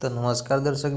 તો નમસ્કાર દર્શક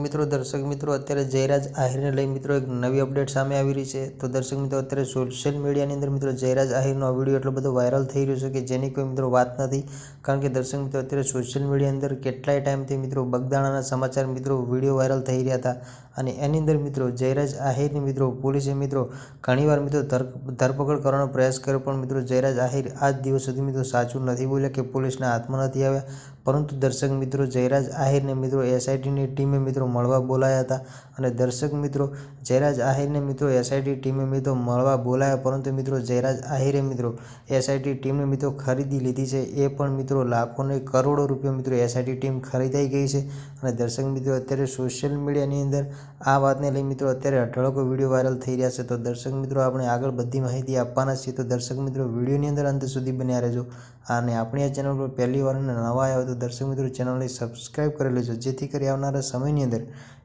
મિત્રો અત્યારે જયરાજ આહિરને લઈ મિત્રો એક નવી અપડેટ સામે આવી રહી છે। તો દર્શક મિત્રો અત્યારે સોશિયલ મીડિયાની અંદર મિત્રો જયરાજ આહિરનો આ વિડીયો એટલો બધો વાયરલ થઈ રહ્યો છે કે જેની કોઈ મિત્રો વાત નથી। કારણ કે દર્શક મિત્રો અત્યારે સોશિયલ મીડિયા અંદર કેટલાય ટાઈમથી મિત્રો બગદાણાના સમાચાર મિત્રો વિડીયો વાયરલ થઈ રહ્યા હતા અને એની અંદર મિત્રો જયરાજ આહિરની મિત્રો પોલીસે મિત્રો ઘણીવાર મિત્રો ધરપકડ કરવાનો પ્રયાસ કર્યો, પણ મિત્રો જયરાજ આહિર આજ દિવસ સુધી મિત્રો સાચું નથી બોલ્યા કે પોલીસના હાથમાં નથી આવ્યા। પરંતુ દર્શક મિત્રો જયરાજ આહિરને મિત્રો એસઆઈટીની ટીમે મિત્રો મળવા બોલાયા હતા અને દર્શક મિત્રો જયરાજ આહિરને મિત્રો એસઆઈટી ટીમે મિત્રો મળવા બોલાયા, પરંતુ મિત્રો જયરાજ આહિરે મિત્રો એસઆઈટી ટીમને મિત્રો ખરીદી લીધી છે। એ પણ મિત્રો લાખોને કરોડો રૂપિયા મિત્રો એસઆઈટી ટીમ ખરીદાઈ ગઈ છે અને દર્શક મિત્રો અત્યારે સોશિયલ મીડિયાની અંદર આ વાતને લઈ મિત્રો અત્યારે અઢળકો વિડીયો વાયરલ થઈ રહ્યા છે। તો દર્શક મિત્રો આપણે આગળ બધી માહિતી આપવાના છીએ, તો દર્શક મિત્રો વિડીયોની અંદર અંત સુધી બન્યા રહેજો અને આપણી આ ચેનલ પર પહેલી વાર નવા આવ્યા હોય તો દર્શક મિત્રો ચેનલને સબસ્ક્રાઈબ કરી લેજો, જેથી કરી આવનારા સમયની અંદર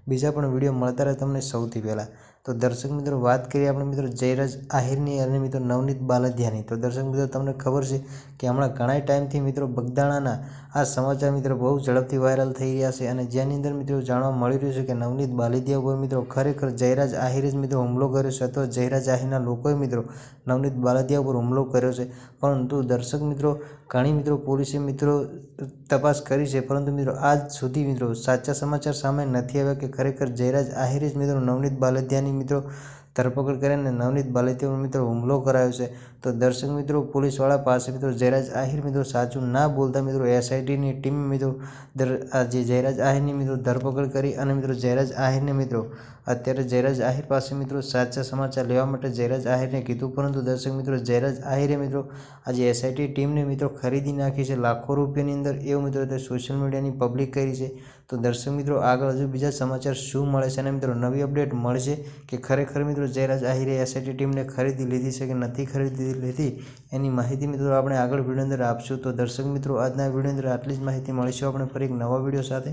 બીજા પણ વિડીયો મળતા રહે તમને સૌથી પહેલાં। તો દર્શક મિત્રો વાત કરીએ આપણે મિત્રો જયરાજ આહિરની અને મિત્રો નવનીત બાલદિયાની। તો દર્શક મિત્રો તમને ખબર છે કે હમણાં ઘણા ટાઈમથી મિત્રો બગદાણાના આ સમાચાર મિત્રો બહુ ઝડપથી વાયરલ થઈ રહ્યા છે અને જેની અંદર મિત્રો જાણવા મળી રહ્યું છે કે નવનીત બાલદિયા ઉપર મિત્રો ખરેખર જયરાજ આહિરે જ મિત્રો હુમલો કર્યો છે અથવા જયરાજ આહિરના લોકોએ મિત્રો નવનીત બાલદિયા ઉપર હુમલો કર્યો છે। પરંતુ દર્શક મિત્રો ઘણી મિત્રો પોલીસે મિત્રો તપાસ કરી છે, પરંતુ મિત્રો આજ સુધી મિત્રો સાચા સમાચાર સામે નથી આવ્યા કે ખરેખર જયરાજ આહિરે જ મિત્રો નવનીત બાલદિયાની મિત્રો ધરપકડ કરીને નવનીત બાલદિયા પર મિત્રો હુમલો કરાયો છે। તો દર્શક મિત્રો પોલીસવાળા પાસે મિત્રો જયરાજ આહિર મિત્રો સાચું ના બોલતા મિત્રો એસઆઈટીની ટીમ મિત્રો જે જયરાજ આહિરની મિત્રો ધરપકડ કરી અને મિત્રો જયરાજ આહિરને મિત્રો અત્યારે જયરાજ આહિર પાસે મિત્રો સાચા સમાચાર લેવા માટે જયરાજ આહિરને કીધું, પરંતુ દર્શક મિત્રો જયરાજ આહિરે મિત્રો આજે એસઆઈટી ટીમને મિત્રો ખરીદી નાખી છે લાખો રૂપિયાની અંદર, એવું મિત્રો અત્યારે સોશિયલ મીડિયાની પબ્લિક કરી છે। તો દર્શક મિત્રો આગળ હજુ બીજા સમાચાર શું મળે છે અને મિત્રો નવી અપડેટ મળશે કે ખરેખર મિત્રો જયરાજ આહિરે એસઆઈટી ટીમને ખરીદી લીધી છે કે નથી ખરીદી લીધી, એની માહિતી મિત્રો આપણે આગળ વિડીયો અંદર આપશું। તો દર્શક મિત્રો આજના વિડીયો અંદર આટલી જ માહિતી મળીશું આપણે ફરી એક નવા વિડીયો સાથે।